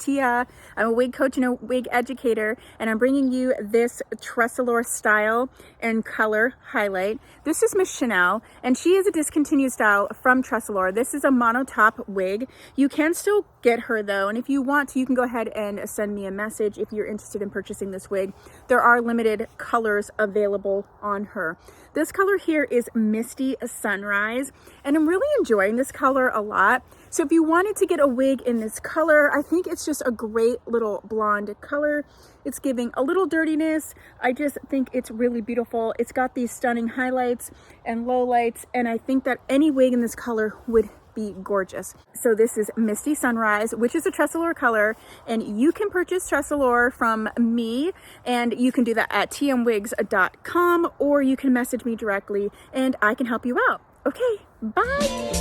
Tia. I'm a wig coach and a wig educator, and I'm bringing you this Tressallure style and color highlight. This is Miss Chanelle, and she is a discontinued style from Tressallure. This is a mono top wig. You can still get her though, and if you want to, you can go ahead and send me a message if you're interested in purchasing this wig. There are limited colors available on her. This color here is Misty Sunrise, and I'm really enjoying this color a lot. So if you wanted to get a wig in this color, I think it's just a great little blonde color. It's giving a little dirtiness. I just think it's really beautiful. It's got these stunning highlights and lowlights, and I think that any wig in this color would be gorgeous. So this is Misty Sunrise, which is a Tressallure color, and you can purchase Tressallure from me, and you can do that at tmwigs.com, or you can message me directly and I can help you out. Okay, bye.